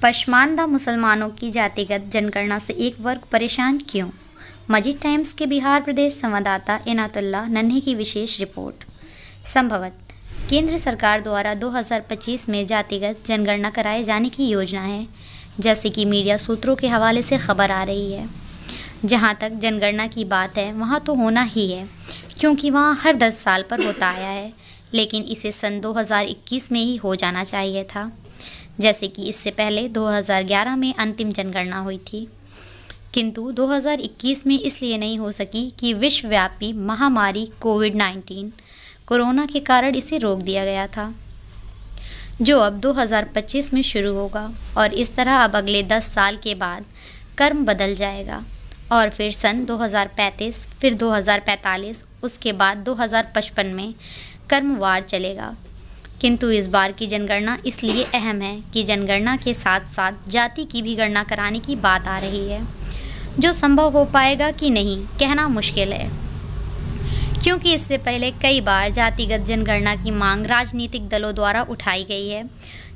पसमानदा मुसलमानों की जातिगत जनगणना से एक वर्ग परेशान क्यों? मजीद टाइम्स के बिहार प्रदेश संवाददाता इनातुल्लाह नन्हे की विशेष रिपोर्ट। संभवतः केंद्र सरकार द्वारा 2025 में जातिगत जनगणना कराए जाने की योजना है, जैसे कि मीडिया सूत्रों के हवाले से खबर आ रही है। जहां तक जनगणना की बात है, वहां तो होना ही है, क्योंकि वहां हर 10 साल पर होता आया है, लेकिन इसे सन 2021 में ही हो जाना चाहिए था, जैसे कि इससे पहले 2011 में अंतिम जनगणना हुई थी। किंतु 2021 में इसलिए नहीं हो सकी कि विश्वव्यापी महामारी कोविड-19 कोरोना के कारण इसे रोक दिया गया था, जो अब 2025 में शुरू होगा। और इस तरह अब अगले 10 साल के बाद क्रम बदल जाएगा और फिर सन 2035, फिर 2045, उसके बाद 2055 में क्रमवार चलेगा। किंतु इस बार की जनगणना इसलिए अहम है कि जनगणना के साथ साथ जाति की भी गणना कराने की बात आ रही है, जो संभव हो पाएगा कि नहीं कहना मुश्किल है, क्योंकि इससे पहले कई बार जातिगत जनगणना की मांग राजनीतिक दलों द्वारा उठाई गई है,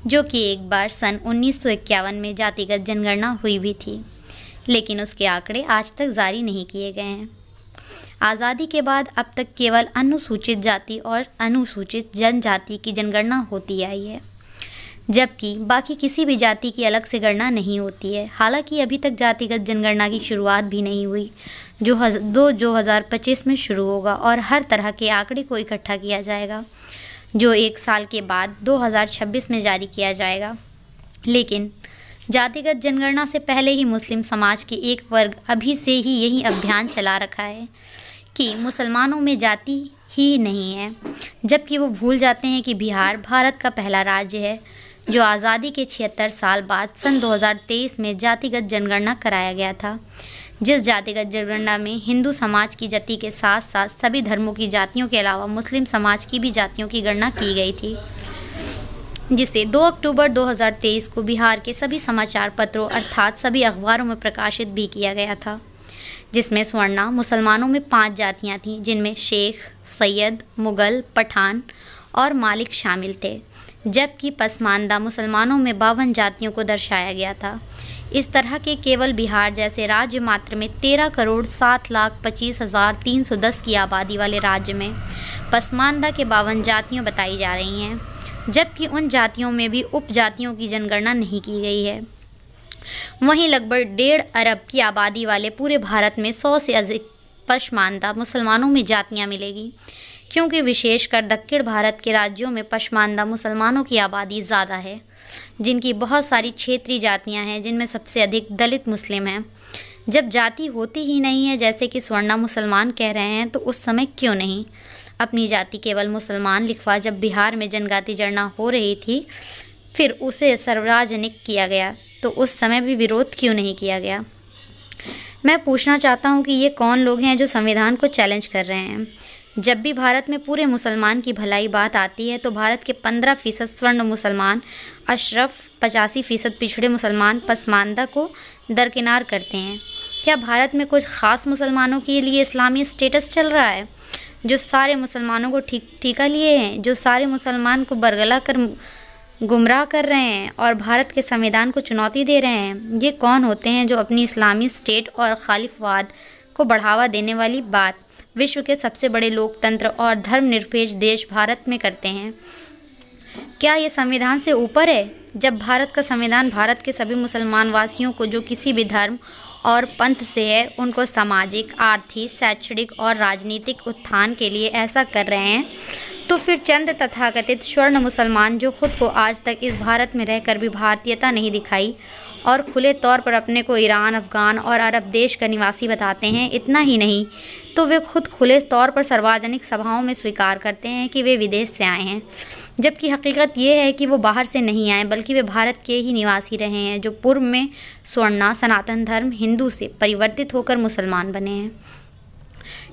जो कि एक बार सन 1951 में जातिगत जनगणना हुई भी थी, लेकिन उसके आंकड़े आज तक जारी नहीं किए गए हैं। आज़ादी के बाद अब तक केवल अनुसूचित जाति और अनुसूचित जनजाति की जनगणना होती आई है, जबकि बाकी किसी भी जाति की अलग से गणना नहीं होती है। हालांकि अभी तक जातिगत जनगणना की शुरुआत भी नहीं हुई, जो 2025 में शुरू होगा और हर तरह के आंकड़े को इकट्ठा किया जाएगा, जो 1 साल के बाद 2026 में जारी किया जाएगा। लेकिन जातिगत जनगणना से पहले ही मुस्लिम समाज के एक वर्ग अभी से ही यही अभियान चला रखा है कि मुसलमानों में जाति ही नहीं है, जबकि वो भूल जाते हैं कि बिहार भारत का पहला राज्य है, जो आज़ादी के 76 साल बाद सन 2023 में जातिगत जनगणना कराया गया था, जिस जातिगत जनगणना में हिंदू समाज की जाति के साथ साथ सभी धर्मों की जातियों के अलावा मुस्लिम समाज की भी जातियों की गणना की गई थी, जिसे 2 अक्टूबर 2023 को बिहार के सभी समाचार पत्रों अर्थात सभी अखबारों में प्रकाशित भी किया गया था, जिसमें स्वर्णा मुसलमानों में 5 जातियां थीं, जिनमें शेख, सैयद, मुगल, पठान और मालिक शामिल थे, जबकि पसमानदा मुसलमानों में 52 जातियों को दर्शाया गया था। इस तरह के केवल बिहार जैसे राज्य मात्र में 13,07,25,310 की आबादी वाले राज्य में पसमानदा के 52 जातियाँ बताई जा रही हैं, जबकि उन जातियों में भी उपजातियों की जनगणना नहीं की गई है। वहीं लगभग 1.5 अरब की आबादी वाले पूरे भारत में 100 से अधिक पसमानदा मुसलमानों में जातियां मिलेगी, क्योंकि विशेषकर दक्षिण भारत के राज्यों में पसमानदा मुसलमानों की आबादी ज़्यादा है, जिनकी बहुत सारी क्षेत्रीय जातियां हैं, जिनमें सबसे अधिक दलित मुस्लिम हैं। जब जाति होती ही नहीं है, जैसे कि स्वर्णा मुसलमान कह रहे हैं, तो उस समय क्यों नहीं अपनी जाति केवल मुसलमान लिखवा? जब बिहार में जनजाति गणना हो रही थी, फिर उसे सार्वजनिक किया गया, तो उस समय भी विरोध क्यों नहीं किया गया? मैं पूछना चाहता हूं कि ये कौन लोग हैं जो संविधान को चैलेंज कर रहे हैं? जब भी भारत में पूरे मुसलमान की भलाई बात आती है, तो भारत के 15% स्वर्ण मुसलमान, अशरफ 85% पिछड़े मुसलमान पसमानदा को दरकिनार करते हैं। क्या भारत में कुछ ख़ास मुसलमानों के लिए इस्लामी स्टेटस चल रहा है, जो सारे मुसलमानों को ठीका लिए हैं, जो सारे मुसलमान को बरगला कर गुमराह कर रहे हैं और भारत के संविधान को चुनौती दे रहे हैं? ये कौन होते हैं जो अपनी इस्लामी स्टेट और खालिफवाद को बढ़ावा देने वाली बात विश्व के सबसे बड़े लोकतंत्र और धर्मनिरपेक्ष देश भारत में करते हैं? क्या ये संविधान से ऊपर है? जब भारत का संविधान भारत के सभी मुसलमान वासियों को, जो किसी भी धर्म और पंथ से है, उनको सामाजिक, आर्थिक, शैक्षणिक और राजनीतिक उत्थान के लिए ऐसा कर रहे हैं, तो फिर चंद तथाकथित स्वर्ण मुसलमान, जो खुद को आज तक इस भारत में रहकर भी भारतीयता नहीं दिखाई और खुले तौर पर अपने को ईरान, अफ़गान और अरब देश का निवासी बताते हैं, इतना ही नहीं तो वे खुद खुले तौर पर सार्वजनिक सभाओं में स्वीकार करते हैं कि वे विदेश से आए हैं, जबकि हकीकत ये है कि वो बाहर से नहीं आए, बल्कि वे भारत के ही निवासी रहे हैं, जो पूर्व में स्वर्णा सनातन धर्म हिंदू से परिवर्तित होकर मुसलमान बने हैं,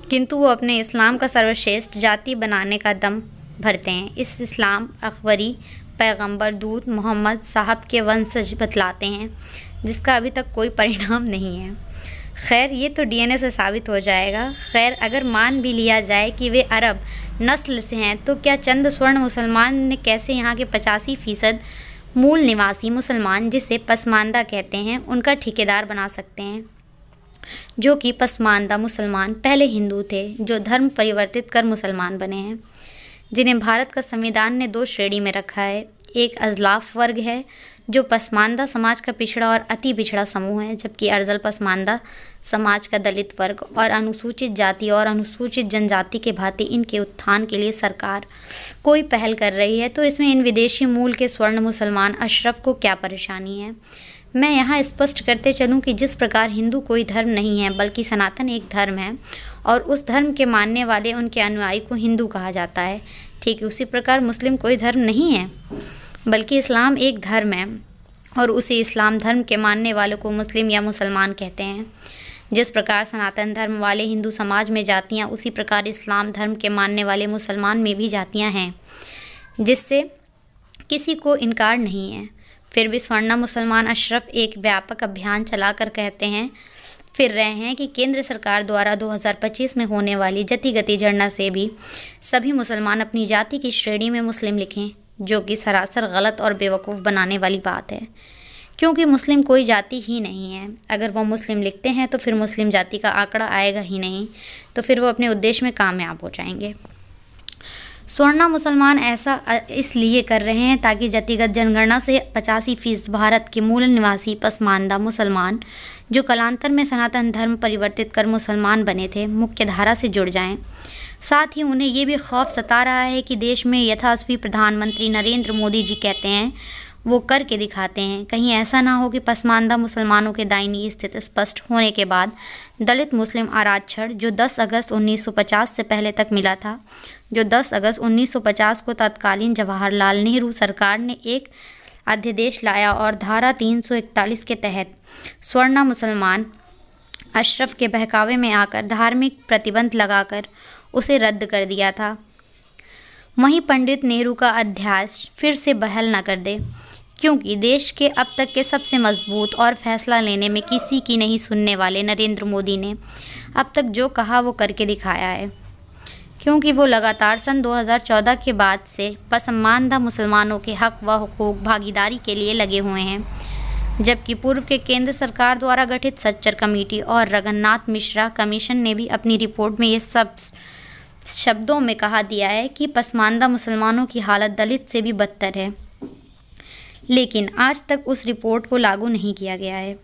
किंतु वो अपने इस्लाम का सर्वश्रेष्ठ जाति बनाने का दम भरते हैं। इस इस्लाम अकबरी पैगंबर दूत मोहम्मद साहब के वंशज बतलाते हैं, जिसका अभी तक कोई परिणाम नहीं है। खैर, ये तो डीएनए से साबित हो जाएगा। खैर, अगर मान भी लिया जाए कि वे अरब नस्ल से हैं, तो क्या चंद स्वर्ण मुसलमान ने कैसे यहाँ के 85% मूल निवासी मुसलमान, जिसे पसमानदा कहते हैं, उनका ठेकेदार बना सकते हैं, जो कि पसमानदा मुसलमान पहले हिंदू थे जो धर्म परिवर्तित कर मुसलमान बने हैं, जिन्हें भारत का संविधान ने 2 श्रेणी में रखा है। एक अज़लाफ वर्ग है जो पसमानदा समाज का पिछड़ा और अति पिछड़ा समूह है, जबकि अर्जल पसमानदा समाज का दलित वर्ग और अनुसूचित जाति और अनुसूचित जनजाति के भांति इनके उत्थान के लिए सरकार कोई पहल कर रही है। तो इसमें इन विदेशी मूल के स्वर्ण मुसलमान अशरफ को क्या परेशानी है? मैं यहाँ स्पष्ट करते चलूँ कि जिस प्रकार हिंदू कोई धर्म नहीं है बल्कि सनातन एक धर्म है और उस धर्म के मानने वाले उनके अनुयायी को हिंदू कहा जाता है, ठीक उसी प्रकार मुस्लिम कोई धर्म नहीं है बल्कि इस्लाम एक धर्म है और उसे इस्लाम धर्म के मानने वालों को मुस्लिम या मुसलमान कहते हैं। जिस प्रकार सनातन धर्म वाले हिंदू समाज में जातियाँ, उसी प्रकार इस्लाम धर्म के मानने वाले मुसलमान में भी जातियाँ हैं, जिससे किसी को इनकार नहीं है। फिर भी स्वर्ण मुसलमान अशरफ एक व्यापक अभियान चलाकर कहते हैं फिर रहे हैं कि केंद्र सरकार द्वारा 2025 में होने वाली जातिगत जनगणना से भी सभी मुसलमान अपनी जाति की श्रेणी में मुस्लिम लिखें, जो कि सरासर गलत और बेवकूफ़ बनाने वाली बात है, क्योंकि मुस्लिम कोई जाति ही नहीं है। अगर वो मुस्लिम लिखते हैं तो फिर मुस्लिम जाति का आंकड़ा आएगा ही नहीं, तो फिर वो अपने उद्देश्य में कामयाब हो जाएंगे। स्वर्ण मुसलमान ऐसा इसलिए कर रहे हैं ताकि जातिगत जनगणना से 85% भारत के मूल निवासी पसमानदा मुसलमान, जो कालांतर में सनातन धर्म परिवर्तित कर मुसलमान बने थे, मुख्य धारा से जुड़ जाएं। साथ ही उन्हें ये भी खौफ सता रहा है कि देश में यथास्वी प्रधानमंत्री नरेंद्र मोदी जी कहते हैं वो करके दिखाते हैं, कहीं ऐसा ना हो कि पसमानदा मुसलमानों के दायनी स्थिति स्पष्ट होने के बाद दलित मुस्लिम आरक्षण, जो 10 अगस्त 1950 से पहले तक मिला था, जो 10 अगस्त 1950 को तत्कालीन जवाहरलाल नेहरू सरकार ने एक अध्यादेश लाया और धारा 341 के तहत स्वर्ण मुसलमान अशरफ के बहकावे में आकर धार्मिक प्रतिबंध लगाकर उसे रद्द कर दिया था। वहीं पंडित नेहरू का अध्यादेश फिर से बहाल न कर दे, क्योंकि देश के अब तक के सबसे मजबूत और फैसला लेने में किसी की नहीं सुनने वाले नरेंद्र मोदी ने अब तक जो कहा वो करके दिखाया है, क्योंकि वो लगातार सन 2014 के बाद से पसमानदा मुसलमानों के हक व हुकूक भागीदारी के लिए लगे हुए हैं, जबकि पूर्व के केंद्र सरकार द्वारा गठित सच्चर कमेटी और रघुनाथ मिश्रा कमीशन ने भी अपनी रिपोर्ट में ये सब शब्दों में कहा दिया है कि पसमानदा मुसलमानों की हालत दलित से भी बदतर है, लेकिन आज तक उस रिपोर्ट को लागू नहीं किया गया है।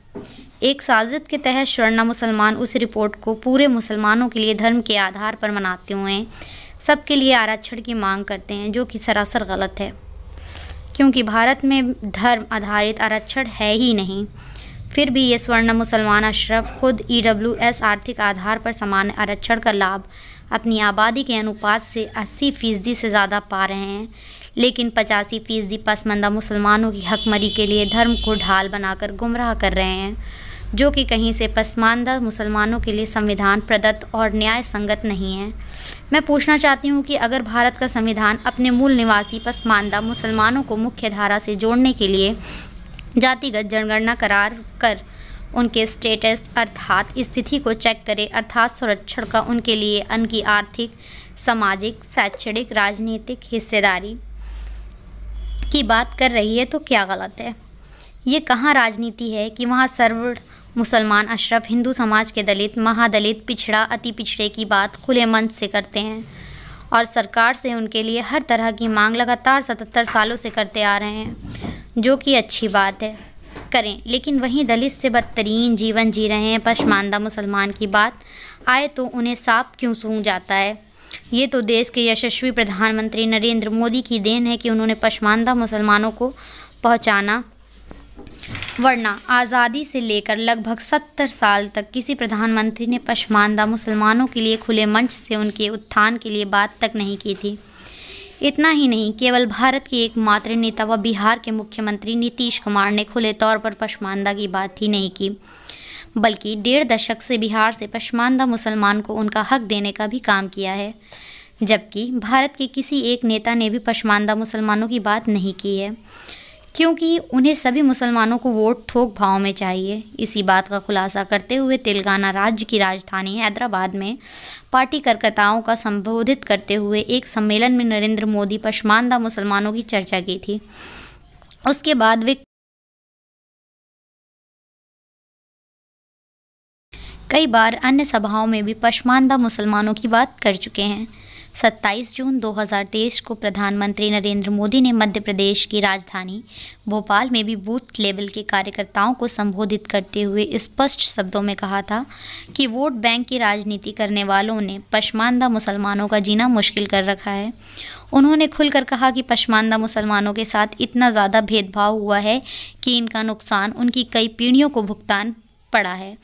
एक साजिश के तहत स्वर्ण मुसलमान उस रिपोर्ट को पूरे मुसलमानों के लिए धर्म के आधार पर मनाते हुए सबके लिए आरक्षण की मांग करते हैं, जो कि सरासर गलत है, क्योंकि भारत में धर्म आधारित आरक्षण है ही नहीं। फिर भी ये स्वर्ण मुसलमान अशरफ खुद EWS आर्थिक आधार पर समान आरक्षण का लाभ अपनी आबादी के अनुपात से 80% से ज़्यादा पा रहे हैं, लेकिन 85% पसमानदा मुसलमानों की हकमरी के लिए धर्म को ढाल बनाकर गुमराह कर रहे हैं, जो कि कहीं से पसमानदा मुसलमानों के लिए संविधान प्रदत्त और न्याय संगत नहीं है। मैं पूछना चाहती हूँ कि अगर भारत का संविधान अपने मूल निवासी पसमानदा मुसलमानों को मुख्य धारा से जोड़ने के लिए जातिगत जनगणना करार कर उनके स्टेटस अर्थात स्थिति को चेक करे, अर्थात संरक्षण का उनके लिए उनकी आर्थिक, सामाजिक, शैक्षणिक, राजनीतिक हिस्सेदारी की बात कर रही है, तो क्या गलत है? ये कहाँ राजनीति है कि वहाँ सर्व मुसलमान अशरफ हिंदू समाज के दलित, महादलित, पिछड़ा, अति पिछड़े की बात खुले मन से करते हैं और सरकार से उनके लिए हर तरह की मांग लगातार 77 सालों से करते आ रहे हैं, जो कि अच्छी बात है, करें। लेकिन वहीं दलित से बदतरीन जीवन जी रहे हैं पसमानदा मुसलमान की बात आए तो उन्हें सांप क्यों सूंघ जाता है? ये तो देश के यशस्वी प्रधानमंत्री नरेंद्र मोदी की देन है कि उन्होंने पसमानदा मुसलमानों को पहुंचाना, वरना आज़ादी से लेकर लगभग 70 साल तक किसी प्रधानमंत्री ने पसमानदा मुसलमानों के लिए खुले मंच से उनके उत्थान के लिए बात तक नहीं की थी। इतना ही नहीं, केवल भारत के एकमात्र नेता व बिहार के मुख्यमंत्री नीतीश कुमार ने खुले तौर पर पसमानदा की बात ही नहीं की, बल्कि 1.5 दशक से बिहार से पसमानदा मुसलमान को उनका हक देने का भी काम किया है, जबकि भारत के किसी एक नेता ने भी पसमानदा मुसलमानों की बात नहीं की है, क्योंकि उन्हें सभी मुसलमानों को वोट थोक भाव में चाहिए। इसी बात का खुलासा करते हुए तेलंगाना राज्य की राजधानी हैदराबाद में पार्टी कार्यकर्ताओं का संबोधित करते हुए एक सम्मेलन में नरेंद्र मोदी पसमानदा मुसलमानों की चर्चा की थी। उसके बाद वे कई बार अन्य सभाओं में भी पसमानदा मुसलमानों की बात कर चुके हैं। 27 जून 2023 को प्रधानमंत्री नरेंद्र मोदी ने मध्य प्रदेश की राजधानी भोपाल में भी बूथ लेवल के कार्यकर्ताओं को संबोधित करते हुए स्पष्ट शब्दों में कहा था कि वोट बैंक की राजनीति करने वालों ने पसमानदा मुसलमानों का जीना मुश्किल कर रखा है। उन्होंने खुलकर कहा कि पसमानदा मुसलमानों के साथ इतना ज़्यादा भेदभाव हुआ है कि इनका नुकसान उनकी कई पीढ़ियों को भुगतान पड़ा है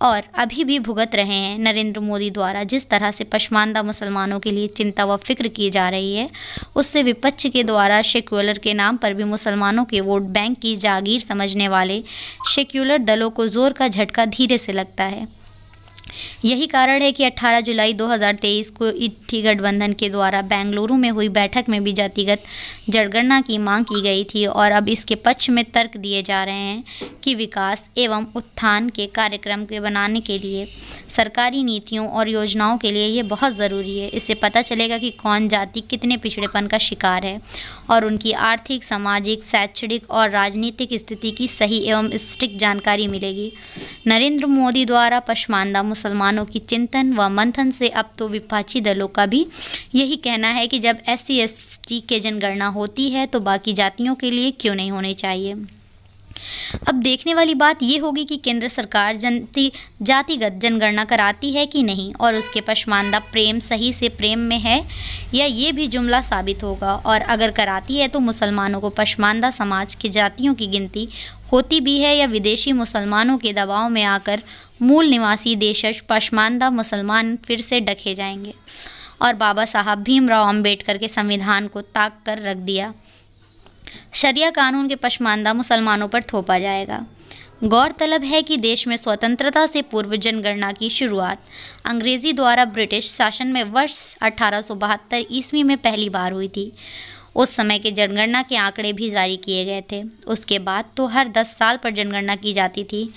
और अभी भी भुगत रहे हैं। नरेंद्र मोदी द्वारा जिस तरह से पसमानदा मुसलमानों के लिए चिंता व फिक्र की जा रही है, उससे विपक्ष के द्वारा सेक्युलर के नाम पर भी मुसलमानों के वोट बैंक की जागीर समझने वाले सेक्युलर दलों को जोर का झटका धीरे से लगता है। यही कारण है कि 18 जुलाई 2023 को इंडी गठबंधन के द्वारा बेंगलुरु में हुई बैठक में भी जातिगत जनगणना की मांग की गई थी और अब इसके पक्ष में तर्क दिए जा रहे हैं कि विकास एवं उत्थान के कार्यक्रम के बनाने के लिए सरकारी नीतियों और योजनाओं के लिए ये बहुत ज़रूरी है। इससे पता चलेगा कि कौन जाति कितने पिछड़ेपन का शिकार है और उनकी आर्थिक, सामाजिक, शैक्षणिक और राजनीतिक स्थिति की सही एवं सटीक जानकारी मिलेगी। नरेंद्र मोदी द्वारा पसमानदा मुसलमानों की चिंतन व मंथन से अब तो विपक्षी दलों का भी यही कहना है कि जब SC/ST के जनगणना होती है तो बाकी जातियों के लिए क्यों नहीं होनी चाहिए। अब देखने वाली बात ये होगी कि केंद्र सरकार जातिगत जनगणना कराती है कि नहीं और उसके पसमानदा प्रेम सही से प्रेम में है या ये भी जुमला साबित होगा। और अगर कराती है तो मुसलमानों को पसमानदा समाज के जातियों की गिनती होती भी है या विदेशी मुसलमानों के दबाव में आकर मूल निवासी देशज पसमानदा मुसलमान फिर से ढके जाएंगे और बाबा साहब भीमराव अंबेडकर के संविधान को ताक कर रख दिया शरिया कानून के पसमानदा मुसलमानों पर थोपा जाएगा। गौरतलब है कि देश में स्वतंत्रता से पूर्व जनगणना की शुरुआत अंग्रेजी द्वारा ब्रिटिश शासन में वर्ष 1872 ईस्वी में पहली बार हुई थी। उस समय के जनगणना के आंकड़े भी जारी किए गए थे। उसके बाद तो हर 10 साल पर जनगणना की जाती थी।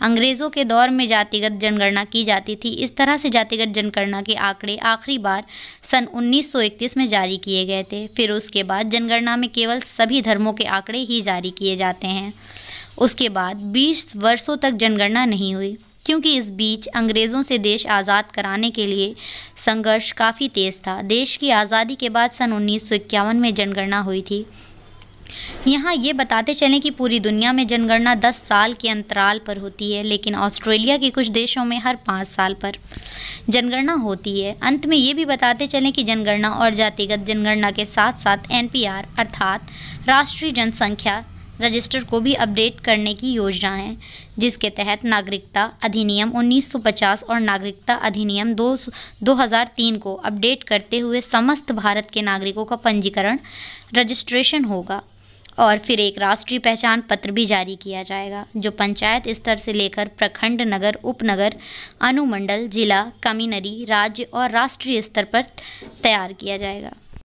अंग्रेज़ों के दौर में जातिगत जनगणना की जाती थी। इस तरह से जातिगत जनगणना के आंकड़े आखिरी बार सन 1931 में जारी किए गए थे। फिर उसके बाद जनगणना में केवल सभी धर्मों के आंकड़े ही जारी किए जाते हैं। उसके बाद 20 वर्षों तक जनगणना नहीं हुई क्योंकि इस बीच अंग्रेज़ों से देश आज़ाद कराने के लिए संघर्ष काफ़ी तेज़ था। देश की आज़ादी के बाद सन 1951 में जनगणना हुई थी। यहाँ ये बताते चलें कि पूरी दुनिया में जनगणना 10 साल के अंतराल पर होती है, लेकिन ऑस्ट्रेलिया के कुछ देशों में हर 5 साल पर जनगणना होती है। अंत में ये भी बताते चलें कि जनगणना और जातिगत जनगणना के साथ साथ NPR अर्थात राष्ट्रीय जनसंख्या रजिस्टर को भी अपडेट करने की योजना है, जिसके तहत नागरिकता अधिनियम 1950 और नागरिकता अधिनियम 2003 को अपडेट करते हुए समस्त भारत के नागरिकों का पंजीकरण रजिस्ट्रेशन होगा और फिर एक राष्ट्रीय पहचान पत्र भी जारी किया जाएगा, जो पंचायत स्तर से लेकर प्रखंड, नगर, उपनगर, अनुमंडल, जिला, कम्युनरी, राज्य और राष्ट्रीय स्तर पर तैयार किया जाएगा।